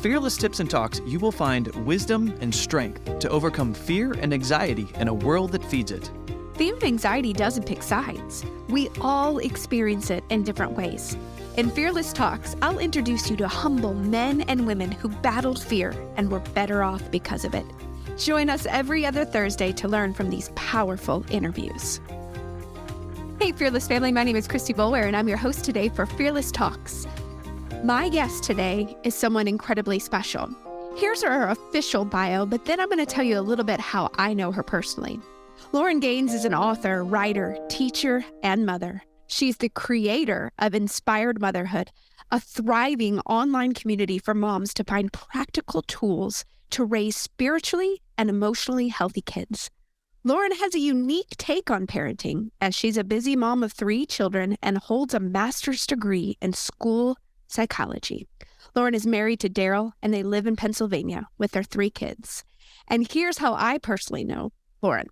Fearless Tips and Talks, you will find wisdom and strength to overcome fear and anxiety in a world that feeds it. Fear and anxiety doesn't pick sides. We all experience it in different ways. In Fearless Talks, I'll introduce you to humble men and women who battled fear and were better off because of it. Join us every other Thursday to learn from these powerful interviews. Hey, Fearless family, my name is Christy and I'm your host today for Fearless Talks. My guest today is someone incredibly special. Here's her official bio, but then I'm going to tell you a little bit how I know her personally. Lauren Gaines is an author, writer, teacher, and mother. She's the creator of Inspired Motherhood, a thriving online community for moms to find practical tools to raise spiritually and emotionally healthy kids. Lauren has a unique take on parenting, as she's a busy mom of 3 children and holds a master's degree in school psychology. Lauren is married to Daryl, and they live in Pennsylvania with their 3 kids. And here's how I personally know Lauren.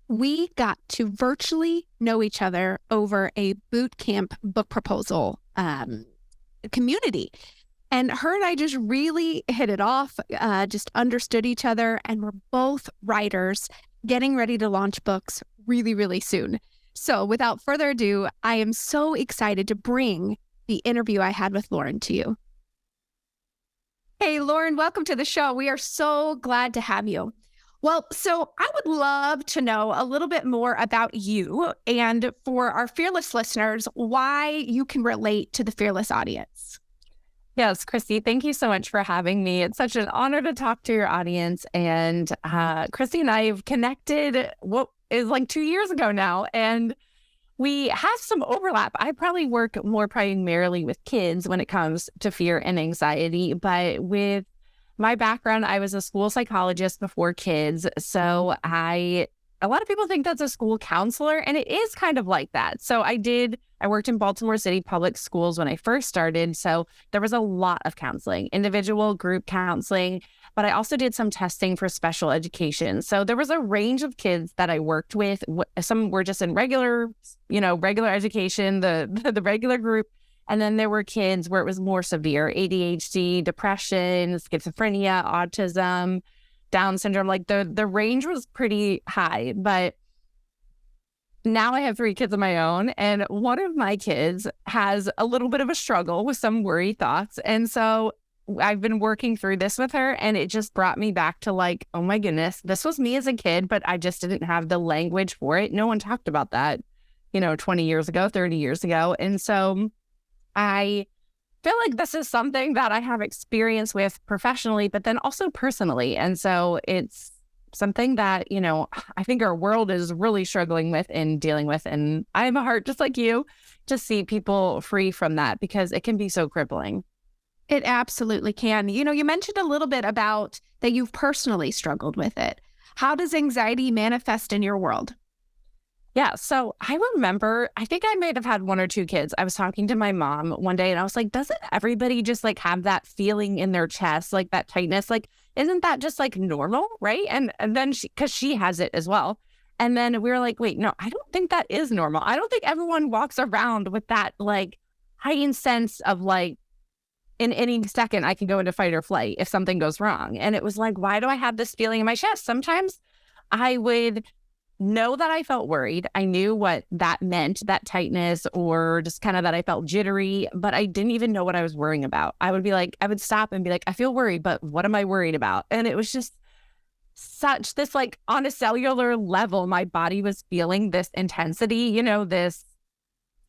We got to virtually know each other over a boot camp book proposal community. And her and I just really hit it off, just understood each other, and we're both writers getting ready to launch books really, really soon. So without further ado, I am so excited to bring the interview I had with Lauren to you. Hey, Lauren, welcome to the show. We are so glad to have you. Well, so I would love to know a little bit more about you and for our Fearless listeners, why you can relate to the Fearless audience. Yes, Christy, thank you so much for having me. It's such an honor to talk to your audience. And Christy and I have connected what is like 2 years ago now, and we have some overlap. I probably work more primarily with kids when it comes to fear and anxiety, but with my background, I was a school psychologist before kids. So a lot of people think that's a school counselor, and it is kind of like that. So I worked in Baltimore City public schools when I first started. So there was a lot of counseling, individual, group counseling, but I also did some testing for special education. So there was a range of kids that I worked with. Some were just in regular education, the regular group. And then there were kids where it was more severe, ADHD, depression, schizophrenia, autism, Down syndrome. Like the range was pretty high. But now I have 3 kids of my own, and one of my kids has a little bit of a struggle with some worry thoughts. And so I've been working through this with her, and it just brought me back to like, oh my goodness, this was me as a kid, but I just didn't have the language for it. No one talked about that, 20 years ago, 30 years ago. And so I feel like this is something that I have experience with professionally, but then also personally. And so it's something that, I think our world is really struggling with and dealing with. And I have a heart just like you to see people free from that, because it can be so crippling. It absolutely can. You mentioned a little bit about that you've personally struggled with it. How does anxiety manifest in your world? Yeah. So I remember, I think I might have had 1 or 2 kids. I was talking to my mom one day and I was like, doesn't everybody just like have that feeling in their chest, like that tightness? Like, isn't that just like normal? Right. And then because she has it as well. And then we were like, wait, no, I don't think that is normal. I don't think everyone walks around with that like heightened sense of like, in any second, I can go into fight or flight if something goes wrong. And it was like, why do I have this feeling in my chest? Sometimes I would know that I felt worried. I knew what that meant, that tightness, or just kind of that I felt jittery, but I didn't even know what I was worrying about. I would stop and be like, I feel worried, but what am I worried about? And it was just such this, like on a cellular level, my body was feeling this intensity, this,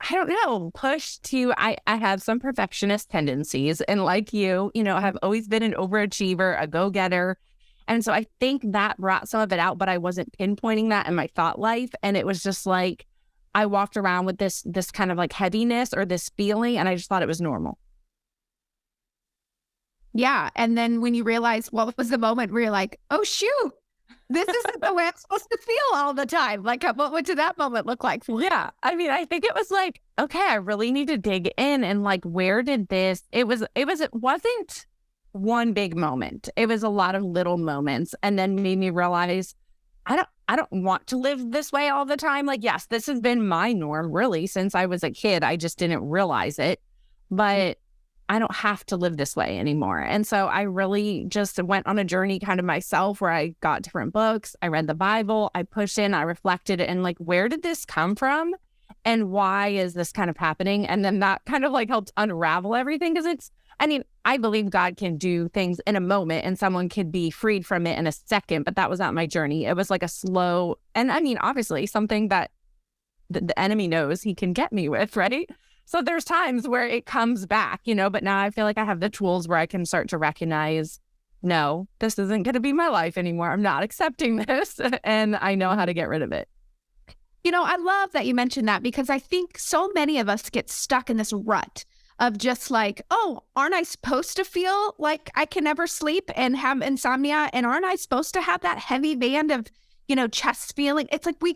I don't know, push to, I have some perfectionist tendencies. And like you, I have always been an overachiever, a go-getter. And so I think that brought some of it out, but I wasn't pinpointing that in my thought life. And it was just like, I walked around with this kind of like heaviness or this feeling, and I just thought it was normal. Yeah. And then when you realize, what was the moment where you're like, oh, shoot, this isn't the way I'm supposed to feel all the time. Like, what did that moment look like for you? Yeah. I mean, I think it was like, okay, I really need to dig in and like, where did this, it wasn't one big moment. It was a lot of little moments, and then made me realize I don't want to live this way all the time. Like, yes, this has been my norm really since I was a kid. I just didn't realize it. But I don't have to live this way anymore. And so I really just went on a journey kind of myself where I got different books. I read the Bible. I pushed in, I reflected, and like, where did this come from? And why is this kind of happening? And then that kind of like helped unravel everything. Because I believe God can do things in a moment and someone could be freed from it in a second, but that was not my journey. It was like a slow, and obviously something that the enemy knows he can get me with, right? So there's times where it comes back, but now I feel like I have the tools where I can start to recognize, no, this isn't going to be my life anymore. I'm not accepting this, and I know how to get rid of it. I love that you mentioned that, because I think so many of us get stuck in this rut of just like, oh, aren't I supposed to feel like I can never sleep and have insomnia? And aren't I supposed to have that heavy band of, chest feeling? It's like we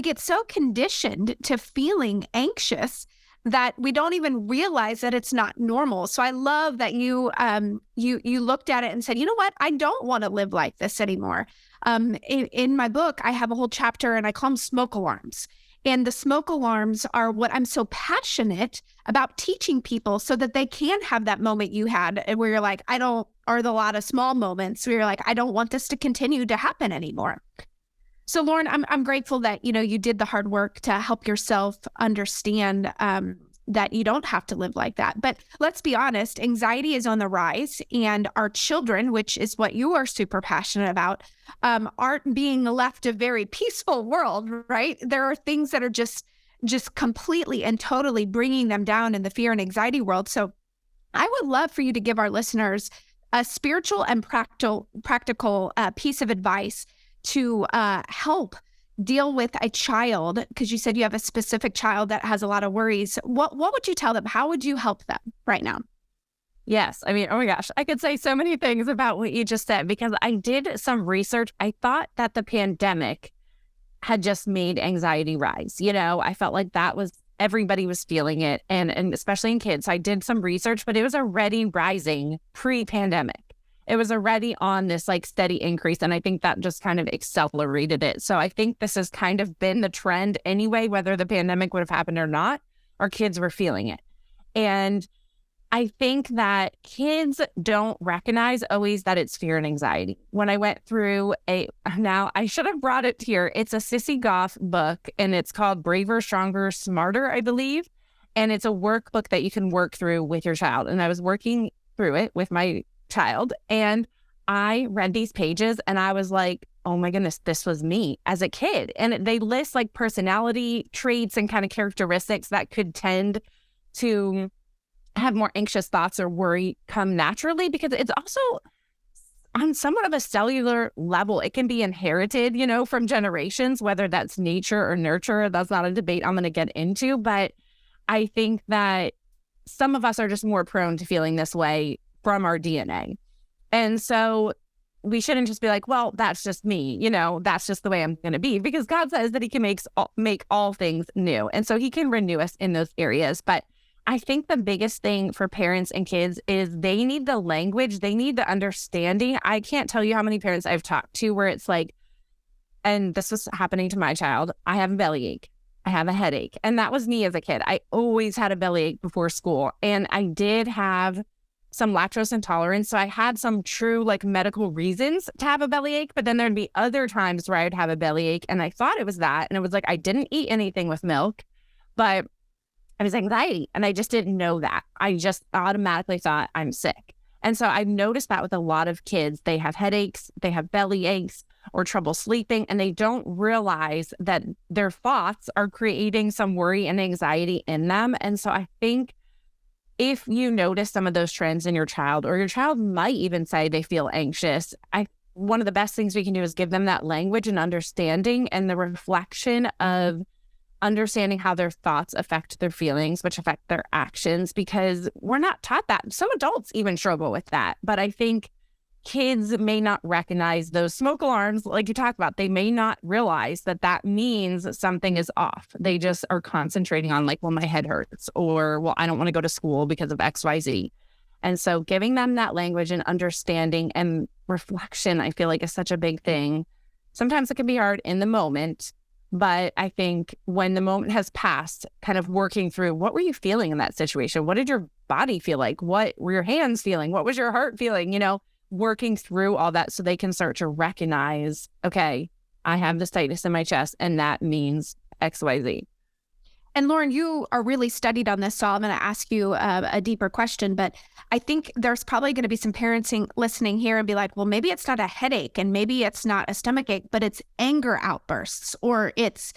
get so conditioned to feeling anxious that we don't even realize that it's not normal. So I love that you looked at it and said, you know what? I don't want to live like this anymore. In my book, I have a whole chapter and I call them smoke alarms. And the smoke alarms are what I'm so passionate about teaching people so that they can have that moment you had where you're like, or the lot of small moments where you're like, I don't want this to continue to happen anymore. So Lauren, I'm grateful that, you did the hard work to help yourself understand that you don't have to live like that. But let's be honest, anxiety is on the rise, and our children, which is what you are super passionate about, aren't being left a very peaceful world, right? There are things that are just completely and totally bringing them down in the fear and anxiety world. So I would love for you to give our listeners a spiritual and practical piece of advice to help deal with a child, because you said you have a specific child that has a lot of worries. What would you tell them? How would you help them right now? Yes. Oh my gosh, I could say so many things about what you just said, because I did some research. I thought that the pandemic had just made anxiety rise. I felt like everybody was feeling it, and especially in kids. So I did some research, but it was already rising pre-pandemic. It was already on this like steady increase. And I think that just kind of accelerated it. So I think this has kind of been the trend anyway, whether the pandemic would have happened or not, our kids were feeling it. And I think that kids don't recognize always that it's fear and anxiety. When I went through now I should have brought it here. It's a Sissy Goff book, and it's called Braver, Stronger, Smarter, I believe. And it's a workbook that you can work through with your child. And I was working through it with my child, and I read these pages and I was like, oh my goodness, this was me as a kid. And they list like personality traits and kind of characteristics that could tend to have more anxious thoughts or worry come naturally, because it's also on somewhat of a cellular level. It can be inherited, from generations, whether that's nature or nurture. That's not a debate I'm going to get into, but I think that some of us are just more prone to feeling this way from our DNA. And so we shouldn't just be like, well, that's just me, that's just the way I'm going to be, because God says that he can make all things new. And so he can renew us in those areas. But I think the biggest thing for parents and kids is they need the language, they need the understanding. I can't tell you how many parents I've talked to where it's like, and this was happening to my child, I have a bellyache, I have a headache. And that was me as a kid. I always had a bellyache before school. And I did have some lactose intolerance. So I had some true like medical reasons to have a bellyache, but then there'd be other times where I would have a bellyache and I thought it was that. And it was like, I didn't eat anything with milk, but it was anxiety. And I just didn't know that. I just automatically thought I'm sick. And so I've noticed that with a lot of kids, they have headaches, they have belly aches or trouble sleeping, and they don't realize that their thoughts are creating some worry and anxiety in them. And so I think if you notice some of those trends in your child, or your child might even say they feel anxious, one of the best things we can do is give them that language and understanding and the reflection of understanding how their thoughts affect their feelings, which affect their actions, because we're not taught that. Some adults even struggle with that. But I think kids may not recognize those smoke alarms like you talked about. They may not realize that means something is off. They just are concentrating on like, well, my head hurts, or, well, I don't want to go to school because of XYZ. And so giving them that language and understanding and reflection, I feel like is such a big thing. Sometimes it can be hard in the moment, But I think when the moment has passed, kind of working through, what were you feeling in that situation? What did your body feel like? What were your hands feeling? What was your heart feeling? Working through all that so they can start to recognize, okay, I have this tightness in my chest and that means XYZ. And Lauren, you are really studied on this, so I'm going to ask you a deeper question. But I think there's probably going to be some parents listening here and be like, well, maybe it's not a headache and maybe it's not a stomach ache, but it's anger outbursts or it's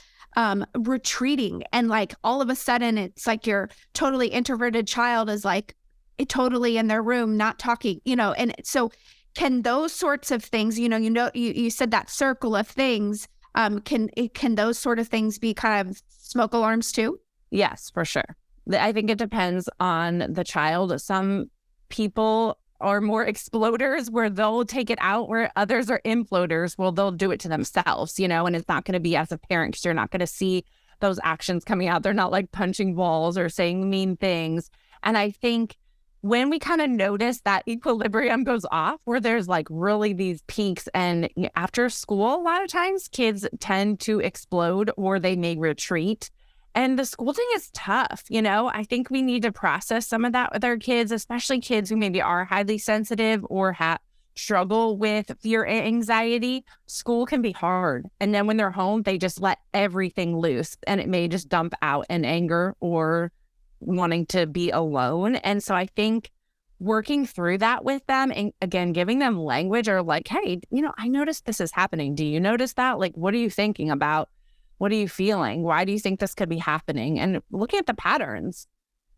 retreating. And like all of a sudden, it's like your totally introverted child is like totally in their room, not talking, And so can those sorts of things, you said that circle of things, can those sort of things be kind of smoke alarms too? Yes, for sure. I think it depends on the child. Some people are more exploders where they'll take it out, where others are imploders. Well, they'll do it to themselves, and it's not going to be as a parent because you're not going to see those actions coming out. They're not like punching walls or saying mean things. And I think when we kind of notice that equilibrium goes off, where there's like really these peaks, and after school, a lot of times kids tend to explode or they may retreat. And the school thing is tough. I think we need to process some of that with our kids, especially kids who maybe are highly sensitive or struggle with fear and anxiety. School can be hard. And then when they're home, they just let everything loose and it may just dump out in anger or wanting to be alone. And so I think working through that with them and again, giving them language or like, hey, I noticed this is happening. Do you notice that? Like, what are you thinking about? What are you feeling? Why do you think this could be happening? And looking at the patterns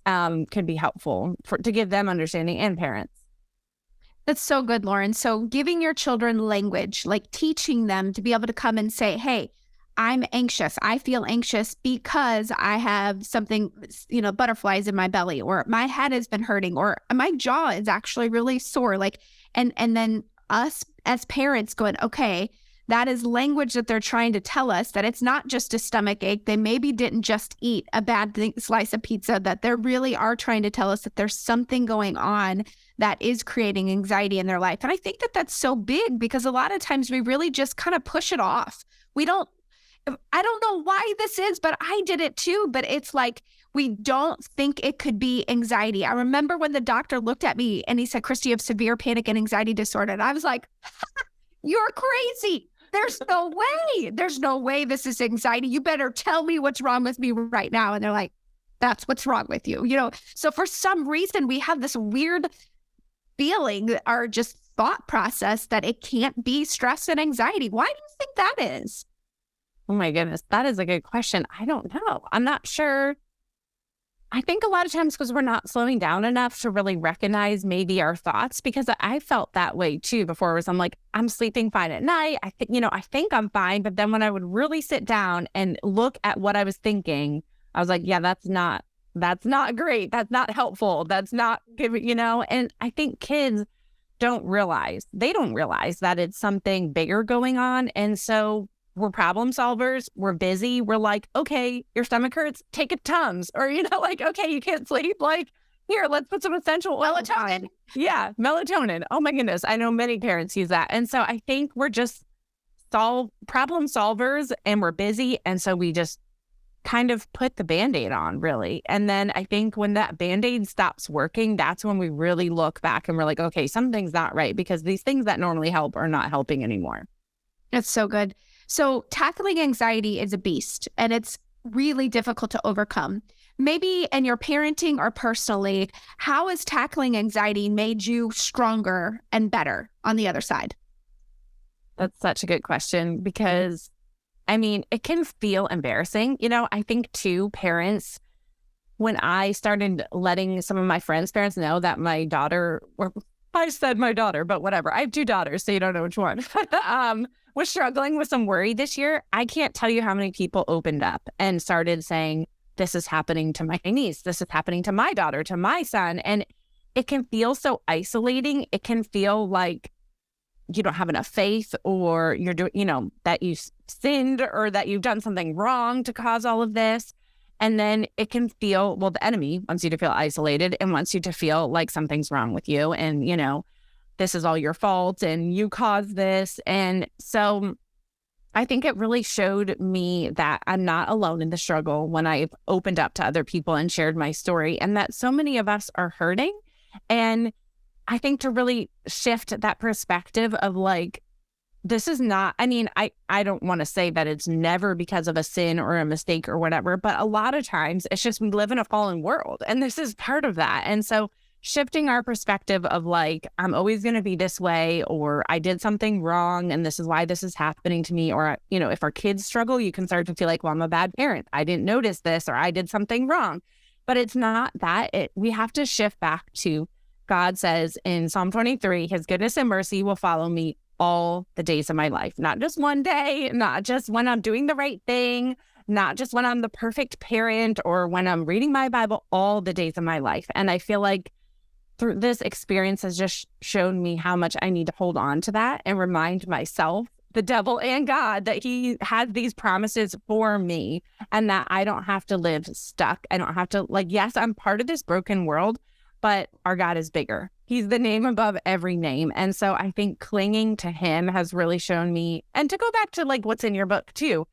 can be helpful to give them understanding and parents. That's so good, Lauren. So giving your children language, like teaching them to be able to come and say, hey, I'm anxious. I feel anxious because I have something, butterflies in my belly, or my head has been hurting, or my jaw is actually really sore. Like, and then us as parents going, okay, that is language that they're trying to tell us that it's not just a stomach ache. They maybe didn't just eat a bad slice of pizza, that they really are trying to tell us that there's something going on that is creating anxiety in their life. And I think that that's so big because a lot of times we really just kind of push it off. I don't know why this is, but I did it too. But it's like, we don't think it could be anxiety. I remember when the doctor looked at me and he said, Christy, you have severe panic and anxiety disorder. And I was like, you're crazy. There's no way. There's no way this is anxiety. You better tell me what's wrong with me right now. And they're like, that's what's wrong with you. So for some reason, we have this weird feeling or just thought process that it can't be stress and anxiety. Why do you think that is? Oh my goodness, that is a good question. I don't know. I'm not sure. I think a lot of times because we're not slowing down enough to really recognize maybe our thoughts, because I felt that way too before. I'm like, I'm sleeping fine at night. I think I'm fine. But then when I would really sit down and look at what I was thinking, I was like, yeah, that's not great. That's not helpful. That's not giving, and I think kids don't realize that it's something bigger going on. And so we're problem solvers. We're busy. We're like, okay, your stomach hurts. Take a Tums. Or, okay, you can't sleep. Like, here, let's put some essential oil Melatonin. Yeah, melatonin. Oh my goodness. I know many parents use that. And so I think we're just problem solvers and we're busy. And so we just kind of put the Band-Aid on, really. And then I think when that Band-Aid stops working, that's when we really look back and we're like, okay, something's not right, because these things that normally help are not helping anymore. That's so good. So tackling anxiety is a beast and it's really difficult to overcome. Maybe in your parenting or personally, how has tackling anxiety made you stronger and better on the other side? That's such a good question because, it can feel embarrassing. I think too, parents, when I started letting some of my friends' parents know that my daughter, or I said my daughter, but whatever, I have 2 daughters, so you don't know which one, was struggling with some worry this year. I can't tell you how many people opened up and started saying, this is happening to my niece, this is happening to my daughter, to my son. And it can feel so isolating. It can feel like you don't have enough faith, or you're doing, that you sinned or that you've done something wrong to cause all of this. And then it can feel, well, the enemy wants you to feel isolated and wants you to feel like something's wrong with you. And, this is all your fault and you caused this. And so I think it really showed me that I'm not alone in the struggle when I've opened up to other people and shared my story, and that so many of us are hurting. And I think to really shift that perspective of like, this is not, I mean, I don't want to say that it's never because of a sin or a mistake or whatever, but a lot of times it's just we live in a fallen world, and this is part of that. And so shifting our perspective of like, I'm always going to be this way, or I did something wrong and this is why this is happening to me. Or, you know, if our kids struggle, you can start to feel like, well, I'm a bad parent. I didn't notice this, or I did something wrong. But it's not that. We have to shift back to God says in Psalm 23, his goodness and mercy will follow me all the days of my life, not just one day, not just when I'm doing the right thing, not just when I'm the perfect parent or when I'm reading my Bible, all the days of my life. And I feel like through this experience has just shown me how much I need to hold on to that and remind myself, the devil and God, that he has these promises for me and that I don't have to live stuck. I don't have to, like, yes, I'm part of this broken world, but our God is bigger. He's the name above every name. And so I think clinging to him has really shown me, and to go back to like what's in your book too,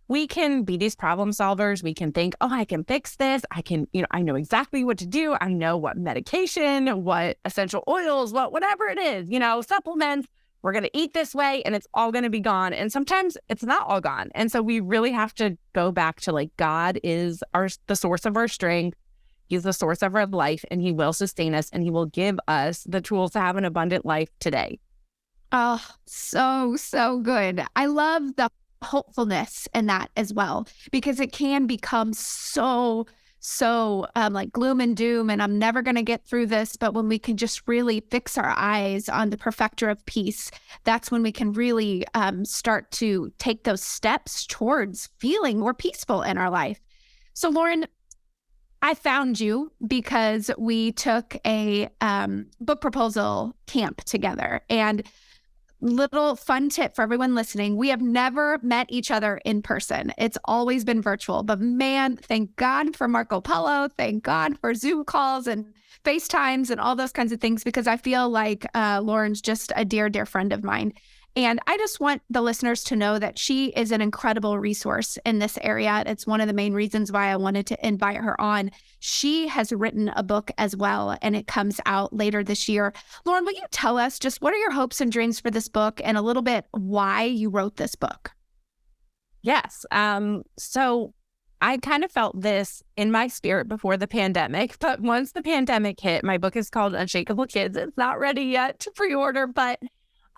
we can be these problem solvers. We can think, oh, I can fix this. I can, I know exactly what to do. I know what medication, what essential oils, whatever it is, supplements, we're going to eat this way and it's all going to be gone. And sometimes it's not all gone. And so we really have to go back to like, God is the source of our strength. He's the source of our life, and he will sustain us, and he will give us the tools to have an abundant life today. Oh, so good. I love the hopefulness in that as well, because it can become so like gloom and doom, and I'm never going to get through this. But when we can just really fix our eyes on the perfecter of peace, that's when we can really start to take those steps towards feeling more peaceful in our life. So Lauren, I found you because we took a book proposal camp together. And little fun tip for everyone listening, we have never met each other in person. It's always been virtual. But man, thank God for Marco Polo. Thank God for Zoom calls and FaceTimes and all those kinds of things, because I feel like Lauren's just a dear, dear friend of mine. And I just want the listeners to know that she is an incredible resource in this area. It's one of the main reasons why I wanted to invite her on. She has written a book as well, and it comes out later this year. Lauren, will you tell us just what are your hopes and dreams for this book, and a little bit why you wrote this book? Yes. So I kind of felt this in my spirit before the pandemic, but once the pandemic hit, my book is called Unshakable Kids. It's not ready yet to pre-order, but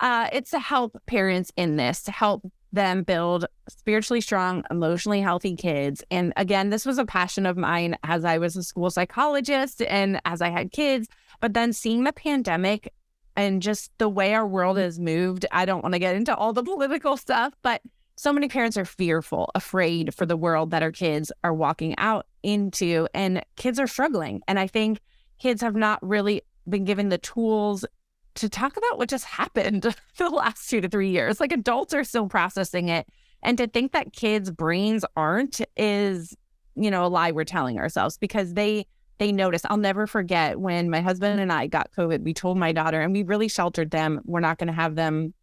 it's to help parents in this, to help them build spiritually strong, emotionally healthy kids. And again, this was a passion of mine as I was a school psychologist and as I had kids. But then seeing the pandemic and just the way our world has moved, I don't want to get into all the political stuff, but so many parents are fearful, afraid for the world that our kids are walking out into, and kids are struggling. And I think kids have not really been given the tools to talk about what just happened for the last 2 to 3 years. Like, adults are still processing it. And to think that kids' brains aren't is, a lie we're telling ourselves, because they notice. I'll never forget when my husband and I got COVID, we told my daughter, and we really sheltered them. We're not going to have them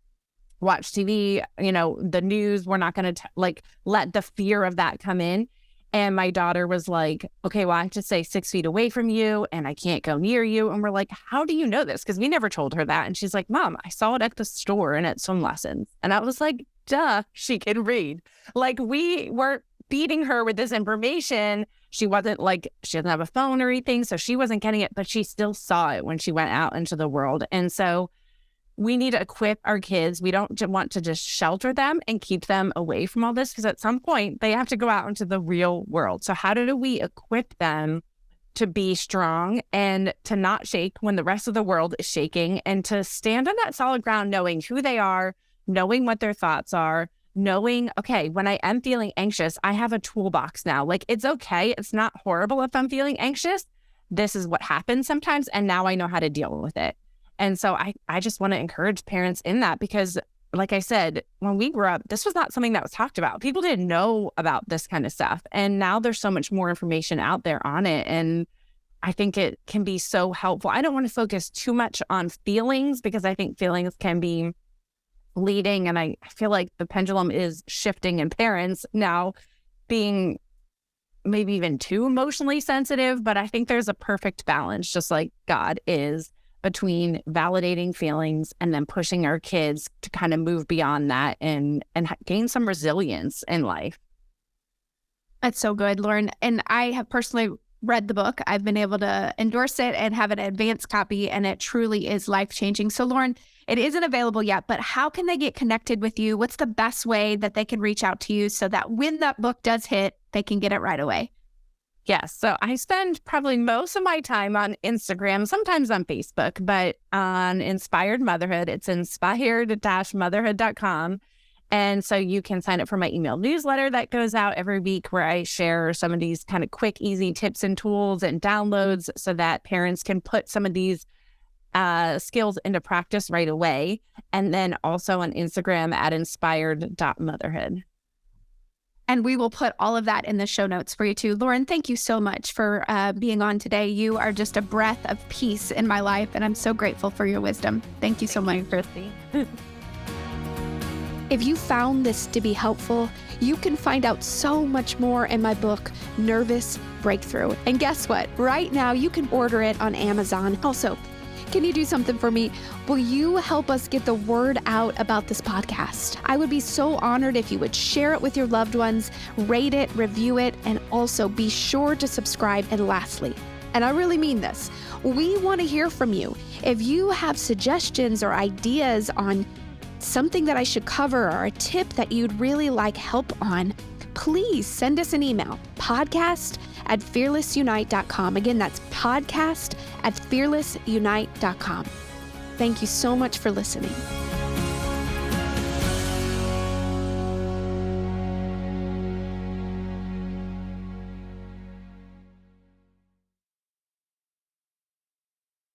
watch TV, the news. We're not going to let the fear of that come in. And my daughter was like, okay, well, I have to stay 6 feet away from you and I can't go near you. And we're like, how do you know this? Because we never told her that. And she's like, Mom, I saw it at the store and at swim lessons. And I was like, duh, she can read. Like, we were feeding her with this information. She doesn't have a phone or anything, so she wasn't getting it, but she still saw it when she went out into the world. And so we need to equip our kids. We don't want to just shelter them and keep them away from all this, because at some point they have to go out into the real world. So how do we equip them to be strong and to not shake when the rest of the world is shaking, and to stand on that solid ground, knowing who they are, knowing what their thoughts are, knowing, okay, when I am feeling anxious, I have a toolbox now. Like, it's okay. It's not horrible if I'm feeling anxious. This is what happens sometimes, and now I know how to deal with it. And so I just want to encourage parents in that, because like I said, when we grew up, this was not something that was talked about. People didn't know about this kind of stuff. And now there's so much more information out there on it. And I think it can be so helpful. I don't want to focus too much on feelings, because I think feelings can be leading, and I feel like the pendulum is shifting in parents now being maybe even too emotionally sensitive, but I think there's a perfect balance, just like God is, between validating feelings and then pushing our kids to kind of move beyond that and gain some resilience in life. That's so good, Lauren. And I have personally read the book. I've been able to endorse it and have an advanced copy, and it truly is life-changing. So, Lauren, it isn't available yet, but how can they get connected with you? What's the best way that they can reach out to you so that when that book does hit, they can get it right away? Yes. So I spend probably most of my time on Instagram, sometimes on Facebook, but on Inspired Motherhood. It's inspired-motherhood.com. And so you can sign up for my email newsletter that goes out every week, where I share some of these kind of quick, easy tips and tools and downloads so that parents can put some of these skills into practice right away. And then also on Instagram at inspired.motherhood. And we will put all of that in the show notes for you too. Lauren, thank you so much for being on today. You are just a breath of peace in my life, and I'm so grateful for your wisdom. Thank you so much, Christy. If you found this to be helpful, you can find out so much more in my book, Nervous Breakthrough. And guess what? Right now, you can order it on Amazon. Also, can you do something for me? Will you help us get the word out about this podcast? I would be so honored if you would share it with your loved ones, rate it, review it, and also be sure to subscribe. And lastly, and I really mean this, we want to hear from you. If you have suggestions or ideas on something that I should cover or a tip that you'd really like help on, please send us an email, podcast@fearlessunite.com. Again, that's podcast@fearlessunite.com. Thank you so much for listening.